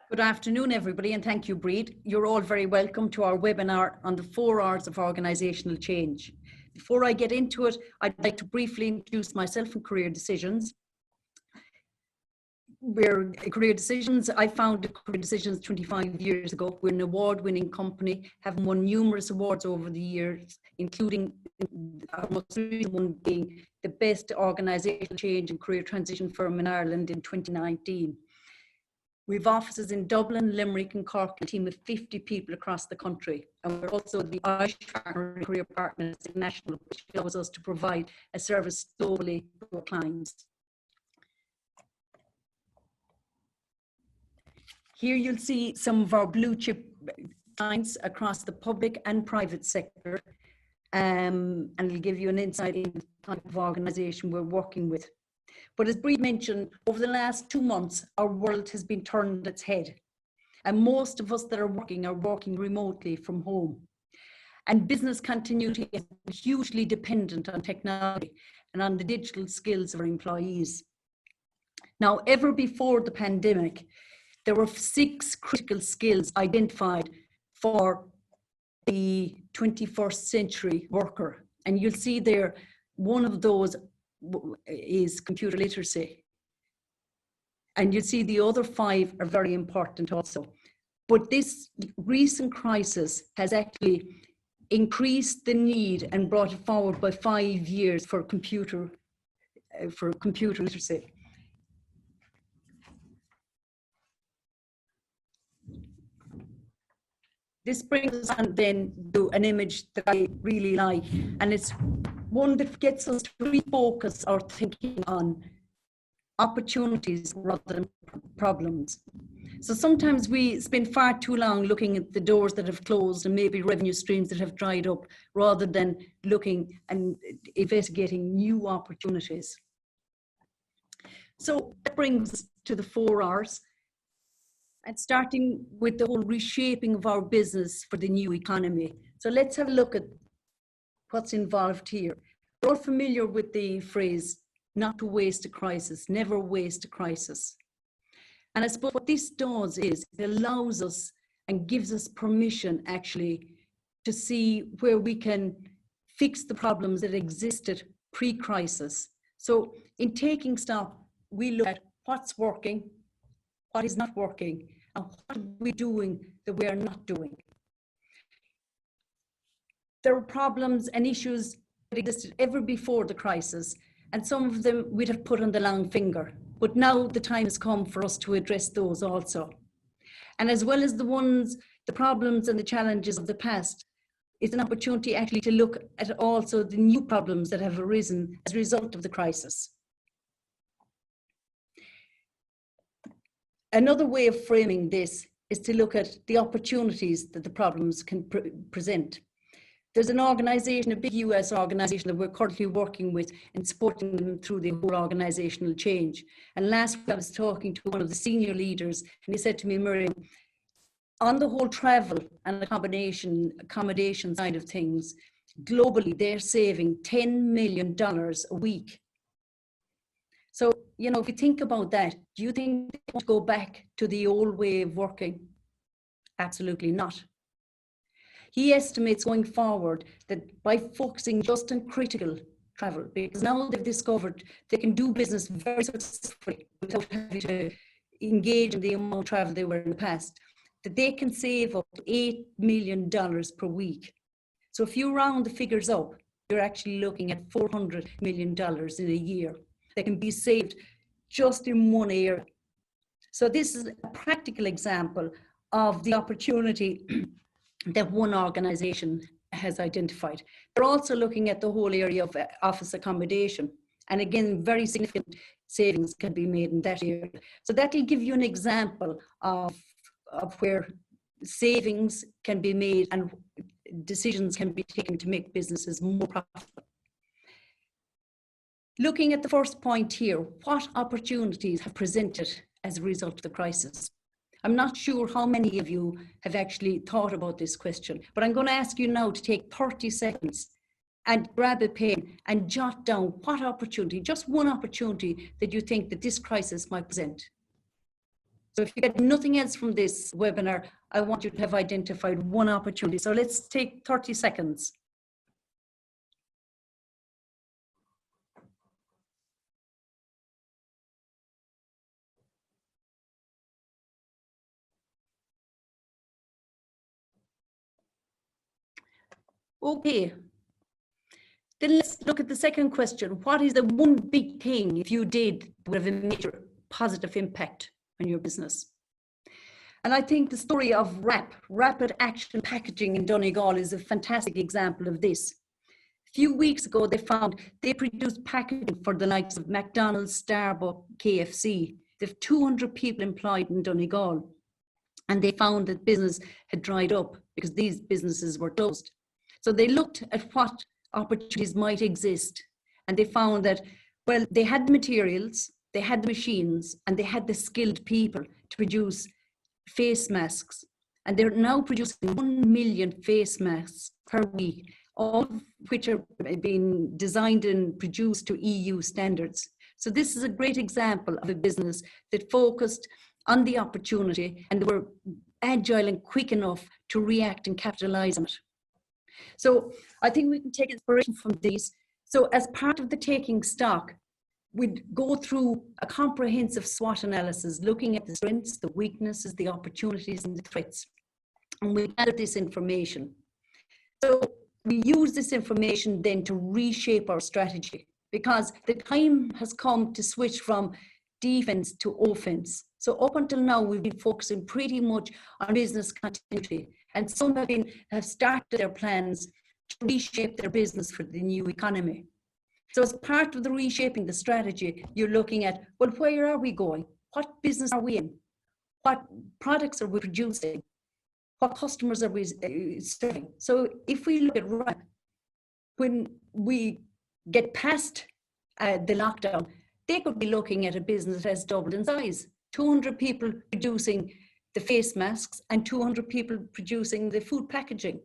Good afternoon, everybody, and thank you, Breed. You're all very welcome to our webinar on the 4 R's of organisational change. Before I get into it, I'd like to briefly introduce myself and Career Decisions. We're Career Decisions. I founded Career Decisions 25 years ago. We're an award-winning company, having won numerous awards over the years, including our most recent one being the best organisational change and career transition firm in Ireland in 2019. We have offices in Dublin, Limerick and Cork, a team of 50 people across the country. And we're also the Irish Partner Career Partners International, which allows us to provide a service globally to our clients. Here you'll see some of our blue chip clients across the public and private sector, and it'll give you an insight into the type of organisation we're working with. But as Bree mentioned, over the last 2 months, our world has been turned on its head. And most of us that are working remotely from home. And business continuity is hugely dependent on technology and on the digital skills of our employees. Now, ever before the pandemic, there were 6 critical skills identified for the 21st century worker. And you'll see there, one of those is computer literacy. And you'll see the other 5 are very important also. But this recent crisis has actually increased the need and brought it forward by 5 years for computer literacy. This brings us on then to an image that I really like, and it's one that gets us to refocus our thinking on opportunities rather than problems. So sometimes we spend far too long looking at the doors that have closed and maybe revenue streams that have dried up, rather than looking and investigating new opportunities. So that brings us to the 4 R's. And starting with the whole reshaping of our business for the new economy. So let's have a look at what's involved here. We're all familiar with the phrase, not to waste a crisis, never waste a crisis. And I suppose what this does is it allows us and gives us permission actually to see where we can fix the problems that existed pre-crisis. So in taking stock, we look at what's working, what is not working, and what are we doing that we are not doing. There are problems and issues that existed ever before the crisis, and some of them we'd have put on the long finger. But now the time has come for us to address those also. And as well as the problems and the challenges of the past, it's an opportunity actually to look at also the new problems that have arisen as a result of the crisis. Another way of framing this is to look at the opportunities that the problems can present. There's an organization, a big US organization that we're currently working with and supporting them through the whole organizational change. And last week I was talking to one of the senior leaders and he said to me, Miriam, on the whole travel and accommodation side of things, globally they're saving $10 million a week. So, you know, if you think about that, do you think they want to go back to the old way of working? Absolutely not. He estimates going forward that by focusing just on critical travel, because now they've discovered they can do business very successfully without having to engage in the amount of travel they were in the past, that they can save up to $8 million per week. So if you round the figures up, you're actually looking at $400 million in a year that can be saved just in one area. So this is a practical example of the opportunity that one organization has identified. They're also looking at the whole area of office accommodation. And again, very significant savings can be made in that area. So that will give you an example of where savings can be made and decisions can be taken to make businesses more profitable. Looking at the first point here, what opportunities have presented as a result of the crisis? I'm not sure how many of you have actually thought about this question, but I'm going to ask you now to take 30 seconds and grab a pen and jot down what opportunity, just one opportunity that you think that this crisis might present. So if you get nothing else from this webinar, I want you to have identified one opportunity. So let's take 30 seconds. Okay, then let's look at the second question. What is the one big thing, if you did, would have a major positive impact on your business? And I think the story of RAP, Rapid Action Packaging in Donegal, is a fantastic example of this. A few weeks ago, they found they produced packaging for the likes of McDonald's, Starbucks, KFC. They have 200 people employed in Donegal. And they found that business had dried up because these businesses were closed. So they looked at what opportunities might exist. And they found that, well, they had the materials, they had the machines, and they had the skilled people to produce face masks. And they're now producing 1 million face masks per week, all of which are being designed and produced to EU standards. So this is a great example of a business that focused on the opportunity, and they were agile and quick enough to react and capitalize on it. So I think we can take inspiration from these. So as part of the taking stock, we'd go through a comprehensive SWOT analysis, looking at the strengths, the weaknesses, the opportunities, and the threats. And we gather this information. So we use this information then to reshape our strategy, because the time has come to switch from defense to offense. So up until now, we've been focusing pretty much on business continuity, and some have started their plans to reshape their business for the new economy. So as part of the reshaping the strategy, you're looking at, well, where are we going? What business are we in? What products are we producing? What customers are we serving? So if we look at RAP, when we get past the lockdown, they could be looking at a business that has doubled in size. 200 people producing the face masks and 200 people producing the food packaging.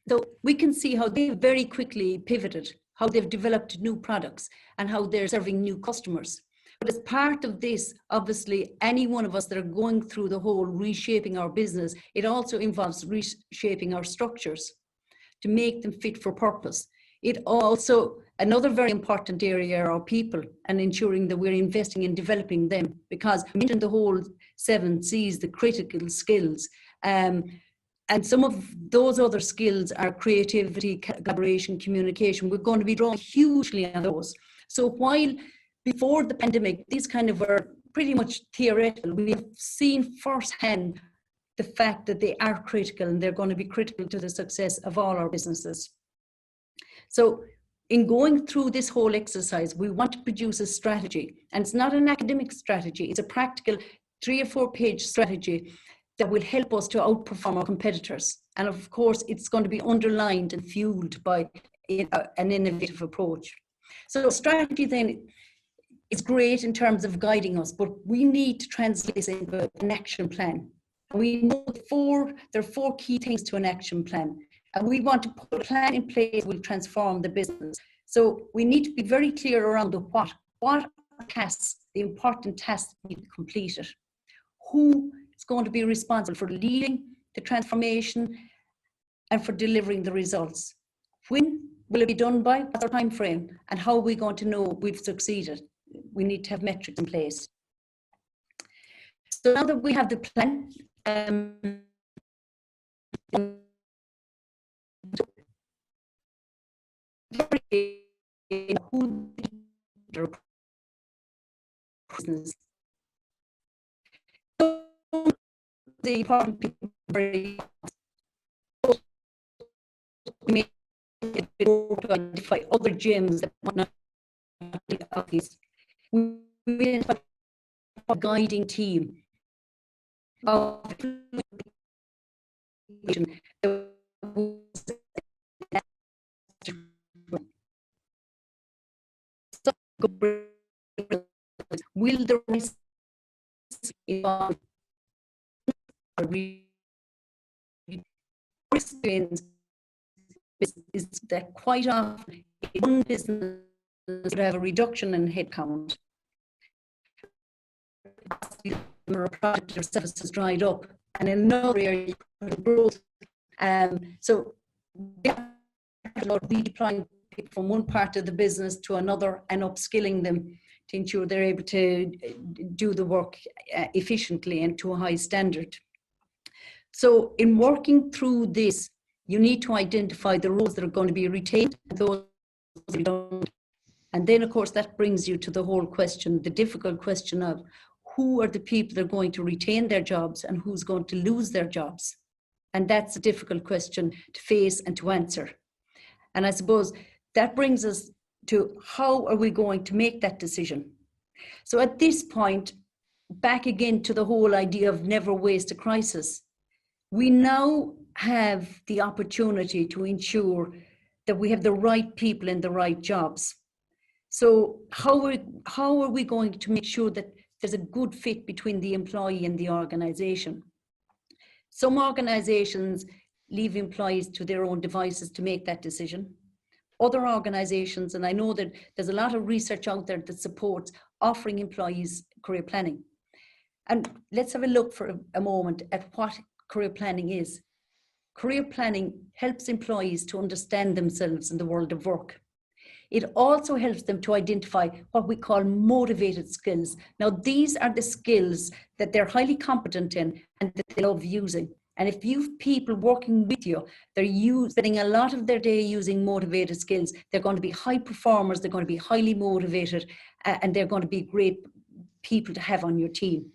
So we can see how they very quickly pivoted, how they've developed new products and how they're serving new customers. But as part of this, obviously, any one of us that are going through the whole reshaping our business, it also involves reshaping our structures to make them fit for purpose. It also, another very important area are our people, and ensuring that we're investing in developing them, because I mentioned the whole 7 C's, the critical skills. And some of those other skills are creativity, collaboration, communication. We're going to be drawing hugely on those. So while before the pandemic, these kind of were pretty much theoretical, we have seen firsthand the fact that they are critical, and they're going to be critical to the success of all our businesses. So in going through this whole exercise, we want to produce a strategy, and it's not an academic strategy, it's a practical 3 or 4 page strategy that will help us to outperform our competitors. And of course, it's going to be underlined and fueled by an innovative approach. So strategy then is great in terms of guiding us, but we need to translate this into an action plan. We know there are 4 key things to an action plan. And we want to put a plan in place that will transform the business. So we need to be very clear around the what. What are tasks, the important tasks need to be completed? Who is going to be responsible for leading the transformation and for delivering the results? When will it be done by? What's our time frame? And how are we going to know we've succeeded? We need to have metrics in place. So now that we have the plan, who business. The important people very we to identify other gyms that might not be obvious. We identify a guiding team of will the risk involve experience is that quite often one business would have a reduction in headcount. or a product or service has dried up, and in another area growth. So redeploying people from one part of the business to another and upskilling them to ensure they're able to do the work efficiently and to a high standard. So in working through this, you need to identify the roles that are going to be retained and those that don't. And then, of course, that brings you to the whole question, the difficult question of who are the people that are going to retain their jobs and who's going to lose their jobs. And that's a difficult question to face and to answer. And I suppose that brings us to how are we going to make that decision? So at this point, back again to the whole idea of never waste a crisis. We now have the opportunity to ensure that we have the right people in the right jobs. So how are we going to make sure that there's a good fit between the employee and the organization? Some organizations leave employees to their own devices to make that decision. Other organizations, and I know that there's a lot of research out there that supports offering employees career planning. And let's have a look for a moment at what career planning is. Career planning helps employees to understand themselves in the world of work. It also helps them to identify what we call motivated skills. Now, these are the skills that they're highly competent in and that they love using. And if you've people working with you, they're spending a lot of their day using motivated skills, they're going to be high performers, they're going to be highly motivated, and they're going to be great people to have on your team.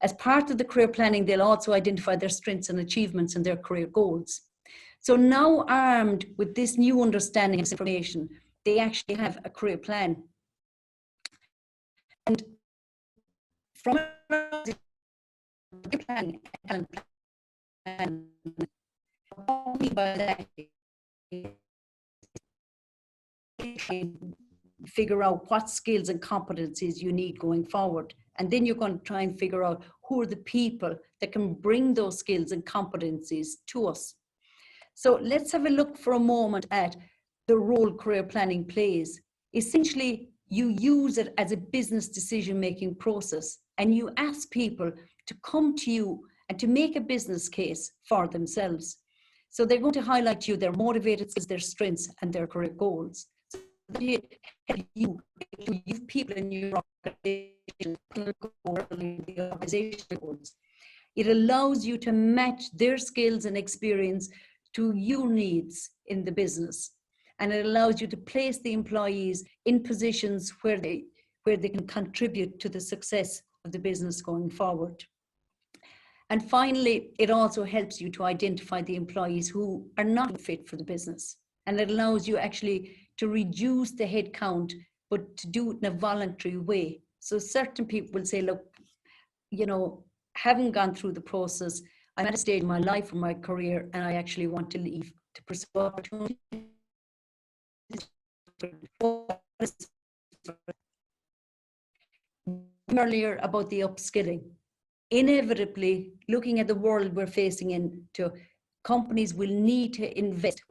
As part of the career planning, they'll also identify their strengths and achievements and their career goals. So now, armed with this new understanding of information, they actually have a career plan. And from a plan, figure out what skills and competencies you need going forward. And then you're going to try and figure out who are the people that can bring those skills and competencies to us. So let's have a look for a moment at the role career planning plays. Essentially, you use it as a business decision-making process, and you ask people to come to you and to make a business case for themselves. So they're going to highlight to you their motivated skills, their strengths, and their career goals. So they help you people in your organization goals. It allows you to match their skills and experience to your needs in the business. And it allows you to place the employees in positions where they can contribute to the success of the business going forward. And finally, it also helps you to identify the employees who are not fit for the business. And it allows you actually to reduce the head count, but to do it in a voluntary way. So certain people will say, look, you know, having gone through the process, I'm at a stage in my life or my career, and I actually want to leave to pursue opportunities. Earlier about the upskilling. Inevitably, looking at the world we're facing into, companies will need to invest.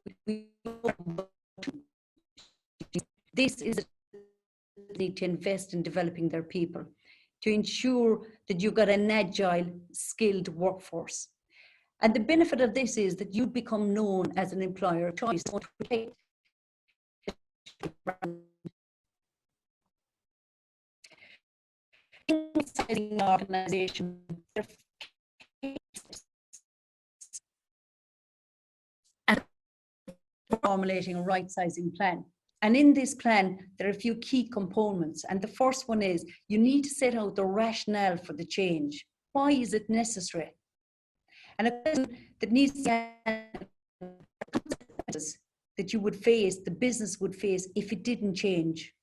This is a need to invest in developing their people to ensure that you've got an agile, skilled workforce. And the benefit of this is that you become known as an employer of choice. Inside the organization, and formulating a right-sizing plan. And in this plan, there are a few key components. And the first one is you need to set out the rationale for the change. Why is it necessary? And a question that needs to have that you would face, the business would face if it didn't change.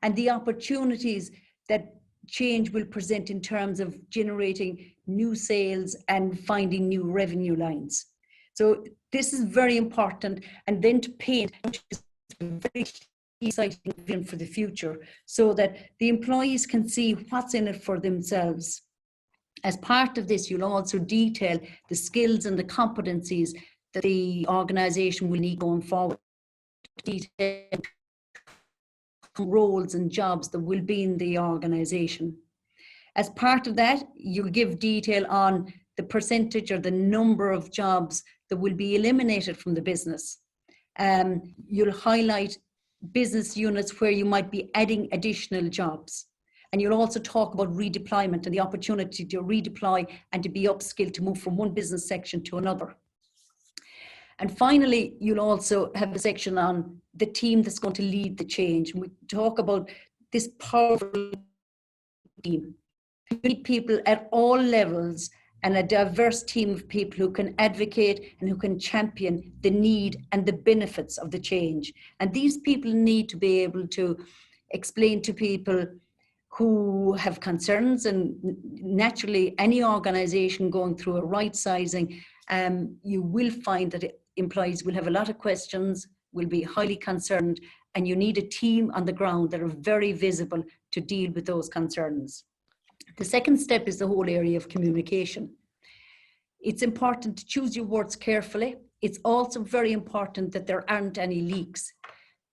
And the opportunities that change will present in terms of generating new sales and finding new revenue lines. So this is very important. And then to paint a very exciting vision for the future so that the employees can see what's in it for themselves. As part of this, you'll also detail the skills and the competencies that the organization will need going forward. Detail roles and jobs that will be in the organization. As part of that, you'll give detail on the percentage or the number of jobs that will be eliminated from the business. You'll highlight business units where you might be adding additional jobs. And you'll also talk about redeployment and the opportunity to redeploy and to be upskilled to move from one business section to another. And finally, you'll also have a section on the team that's going to lead the change. And we talk about this powerful team. You need people at all levels and a diverse team of people who can advocate and who can champion the need and the benefits of the change. And these people need to be able to explain to people who have concerns, and naturally any organization going through a rightsizing, you will find that employees will have a lot of questions, will be highly concerned, and you need a team on the ground that are very visible to deal with those concerns. The second step is the whole area of communication. It's important to choose your words carefully. It's also very important that there aren't any leaks.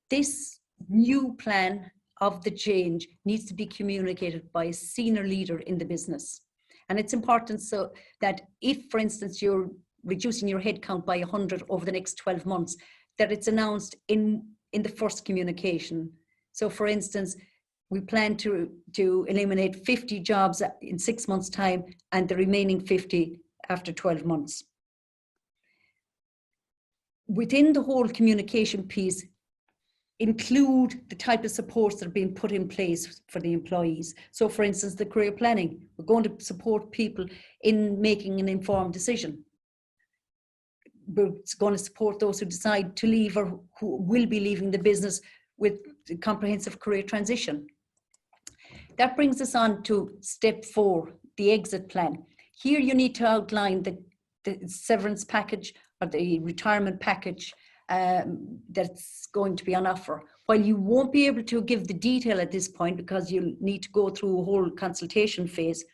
This new plan of the change needs to be communicated by a senior leader in the business. And it's important so that if, for instance, you're reducing your headcount by 100 over the next 12 months, that it's announced in the first communication. So for instance, we plan to eliminate 50 jobs in 6 months' time and the remaining 50 after 12 months. Within the whole communication piece, include the type of supports that are being put in place for the employees. So for instance, the career planning, we're going to support people in making an informed decision. We're going to support those who decide to leave or who will be leaving the business with the comprehensive career transition. That brings us on to step 4, the exit plan. Here you need to outline the severance package or the retirement package that's going to be on offer. While you won't be able to give the detail at this point because you'll need to go through a whole consultation phase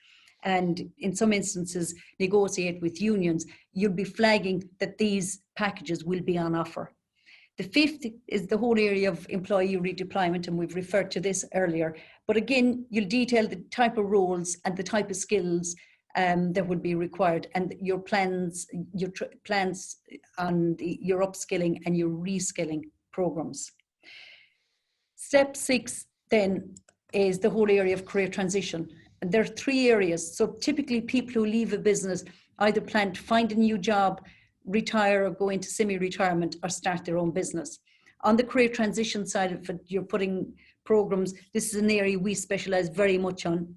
and in some instances negotiate with unions, you'll be flagging that these packages will be on offer. The 5th is the whole area of employee redeployment, and we've referred to this earlier. But again, you'll detail the type of roles and the type of skills that would be required, and your plans on your upskilling and your reskilling programs. Step 6 then is the whole area of career transition. And there are 3 areas. So typically people who leave a business either plan to find a new job, retire or go into semi-retirement or start their own business. On the career transition side of it, you're putting programs. This is an area we specialize very much on,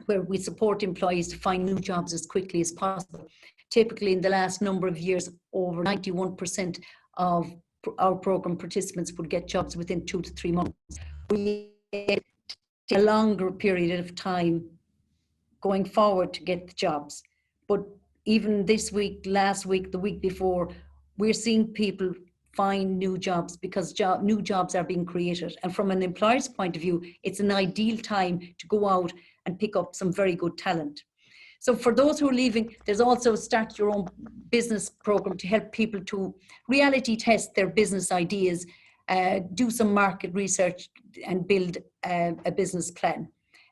where we support employees to find new jobs as quickly as possible. Typically in the last number of years, over 91% of our program participants would get jobs within 2 to 3 months. We take a longer period of time going forward to get the jobs. But even this week, last week, the week before, we're seeing people find new jobs because new jobs are being created. And from an employer's point of view, it's an ideal time to go out and pick up some very good talent. So for those who are leaving, there's also Start Your Own Business program to help people to reality test their business ideas, do some market research and build a business plan.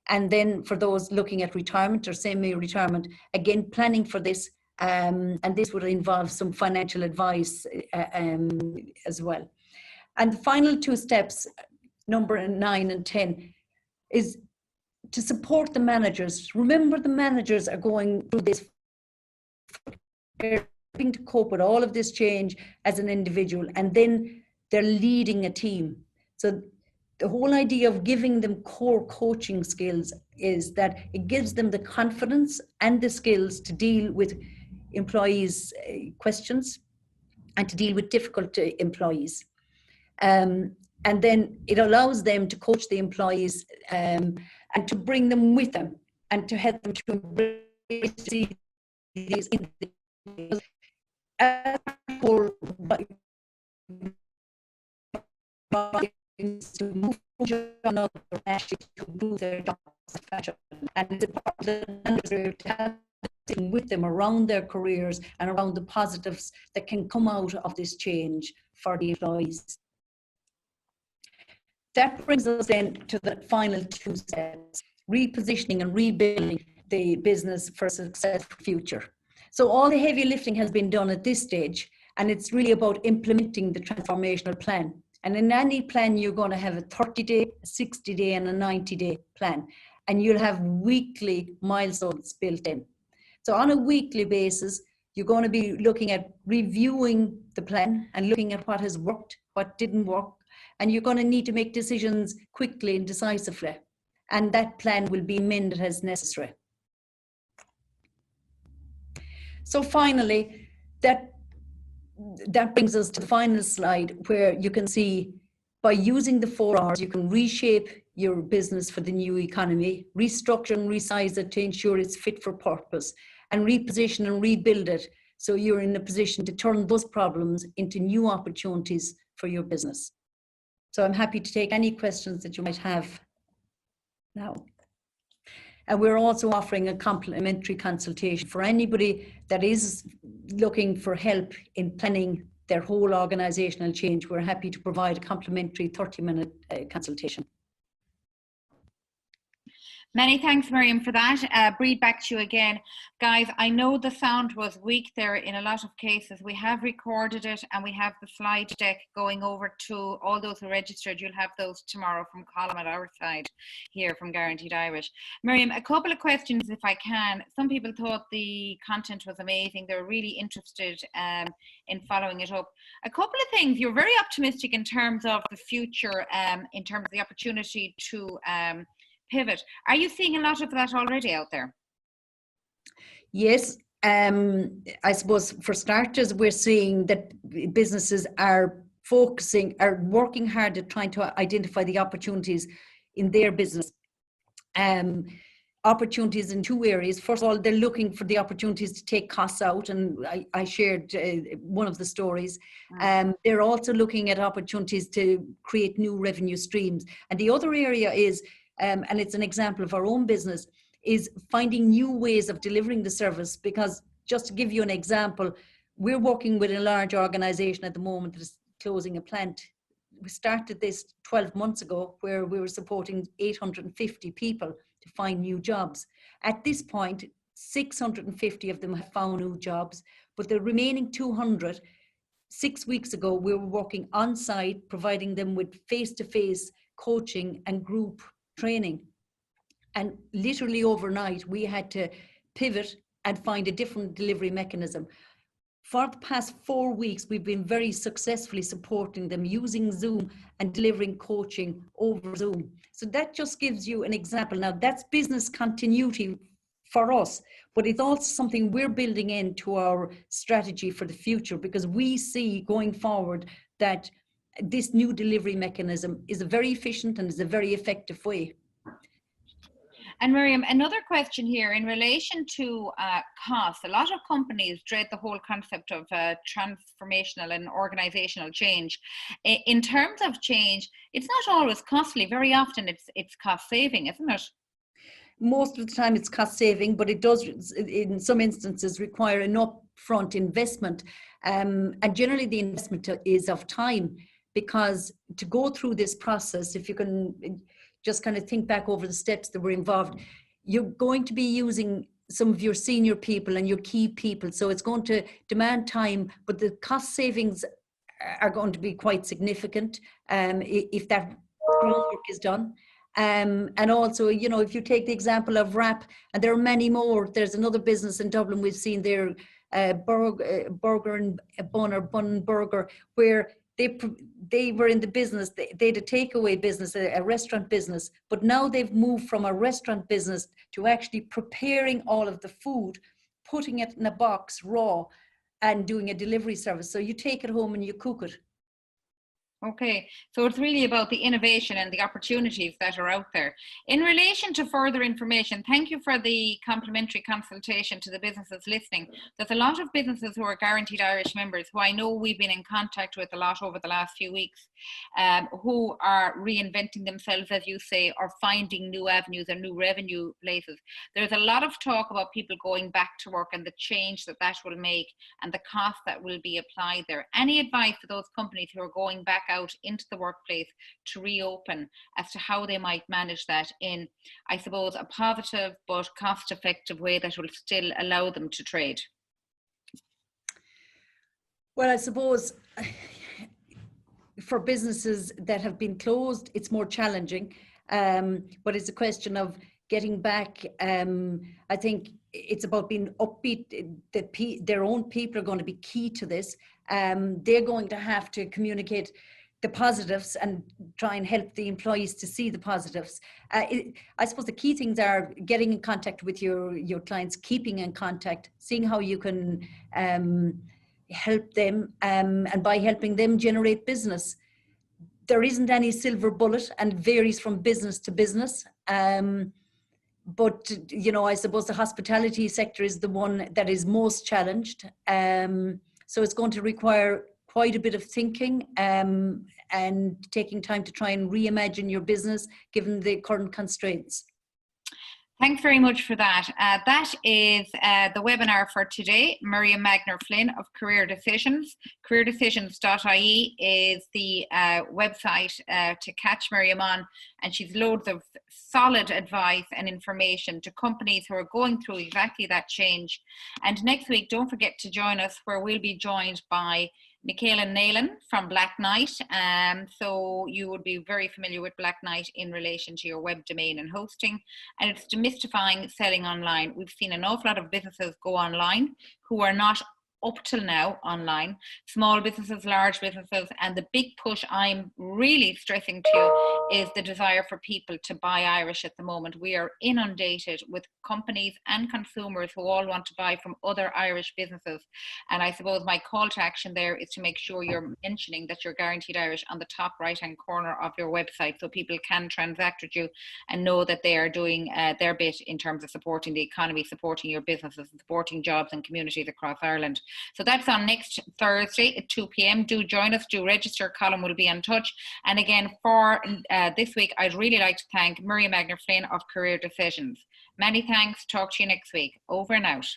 And then for those looking at retirement or semi-retirement, again, planning for this, and this would involve some financial advice as well. And the final 2 steps, number 9 and 10, is to support the managers. Remember, the managers are going through this, they're having to cope with all of this change as an individual, and then they're leading a team. So the whole idea of giving them core coaching skills is that it gives them the confidence and the skills to deal with employees' questions and to deal with difficult employees. And then it allows them to coach the employees and to bring them with them and to help them to embrace these to move to another actually to do their jobs. And it's important to have with them around their careers and around the positives that can come out of this change for the employees. That brings us then to the final 2 steps. repositioning and rebuilding the business for a successful future. So all the heavy lifting has been done at this stage, and it's really about implementing the transformational plan. And in any plan, you're going to have a 30-day, a 60-day, and a 90-day plan. And you'll have weekly milestones built in. So on a weekly basis, you're going to be looking at reviewing the plan and looking at what has worked, what didn't work. And you're going to need to make decisions quickly and decisively. And that plan will be amended as necessary. So finally, that brings us to the final slide, where you can see by using the 4 R's, you can reshape your business for the new economy, restructure and resize it to ensure it's fit for purpose, and reposition and rebuild it so you're in a position to turn those problems into new opportunities for your business. So I'm happy to take any questions that you might have now. And we're also offering a complimentary consultation for anybody that is looking for help in planning their whole organizational change. We're happy to provide a complimentary 30-minute consultation. Many thanks, Miriam, for that. Breed, back to you again. Guys, I know the sound was weak there in a lot of cases. We have recorded it and we have the slide deck going over to all those who registered. You'll have those tomorrow from Colin at our side here from Guaranteed Irish. Miriam, a couple of questions if I can. Some people thought the content was amazing. They were really interested in following it up. A couple of things. You're very optimistic in terms of the future, in terms of the opportunity to pivot. Are you seeing a lot of that already out there? Yes, I suppose for starters, we're seeing that businesses are working hard at trying to identify the opportunities in their business. Opportunities in 2 areas. First of all, they're looking for the opportunities to take costs out, and I shared one of the stories. They're also looking at opportunities to create new revenue streams. And the other area is, and it's an example of our own business, is finding new ways of delivering the service. Because just to give you an example, we're working with a large organization at the moment that is closing a plant. We started this 12 months ago, where we were supporting 850 people to find new jobs. At this point, 650 of them have found new jobs, but the remaining 200, 6 weeks ago, we were working on site, providing them with face-to-face coaching and group training. And literally overnight, we had to pivot and find a different delivery mechanism. For the past 4 weeks, we've been very successfully supporting them using Zoom and delivering coaching over Zoom. So that just gives you an example. Now, that's business continuity for us, but it's also something we're building into our strategy for the future, because we see going forward that this new delivery mechanism is a very efficient and is a very effective way. And Miriam, another question here in relation to costs. A lot of companies dread the whole concept of transformational and organizational change. In terms of change, it's not always costly. Very often it's cost saving, isn't it? Most of the time it's cost saving, but it does in some instances require an upfront investment. And generally the investment is of time, because to go through this process, if you can just kind of think back over the steps that were involved, you're going to be using some of your senior people and your key people. So it's going to demand time, but the cost savings are going to be quite significant if that groundwork is done. And also, you know, if you take the example of Wrap, and there are many more, there's another business in Dublin we've seen there, Burger and Bun or Bun Burger, where they were in the business, they had a takeaway business, a restaurant business, but now they've moved from a restaurant business to actually preparing all of the food, putting it in a box raw, and doing a delivery service. So you take it home and you cook it. Okay, so it's really about the innovation and the opportunities that are out there. In relation to further information, thank you for the complimentary consultation to the businesses listening. There's a lot of businesses who are Guaranteed Irish members who I know we've been in contact with a lot over the last few weeks, who are reinventing themselves, as you say, or finding new avenues and new revenue places. There's a lot of talk about people going back to work and the change that will make and the cost that will be applied there. Any advice to those companies who are going back out out into the workplace to reopen, as to how they might manage that in, I suppose, a positive but cost-effective way that will still allow them to trade? Well, I suppose for businesses that have been closed, it's more challenging, but it's a question of getting back. I think it's about being upbeat, that their own people are going to be key to this. They're going to have to communicate the positives and try and help the employees to see the positives. I suppose the key things are getting in contact with your clients, keeping in contact, seeing how you can help them, and by helping them generate business. There isn't any silver bullet, and varies from business to business. But, you know, I suppose the hospitality sector is the one that is most challenged. So it's going to require quite a bit of thinking, and taking time to try and reimagine your business given the current constraints. Thanks very much for that. That is the webinar for today. Miriam Magner-Flynn of Career Decisions. careerdecisions.ie is the website to catch Miriam on, and she's loads of solid advice and information to companies who are going through exactly that change. And next week, don't forget to join us, where we'll be joined by Michaela Naylan from Black Knight. So you would be very familiar with Black Knight in relation to your web domain and hosting. And it's demystifying selling online. We've seen an awful lot of businesses go online who are not up till now online, small businesses, large businesses, and the big push I'm really stressing to you is the desire for people to buy Irish at the moment. We are inundated with companies and consumers who all want to buy from other Irish businesses, and I suppose my call to action there is to make sure you're mentioning that you're guaranteed Irish on the top right hand corner of your website, so people can transact with you and know that they are doing their bit in terms of supporting the economy, supporting your businesses, supporting jobs and communities across Ireland. So that's on next Thursday at 2 p.m. Do join us, do register. Colin will be in touch. And again, for this week, I'd really like to thank Miriam Magner-Flynn of Career Decisions. Many thanks. Talk to you next week. Over and out.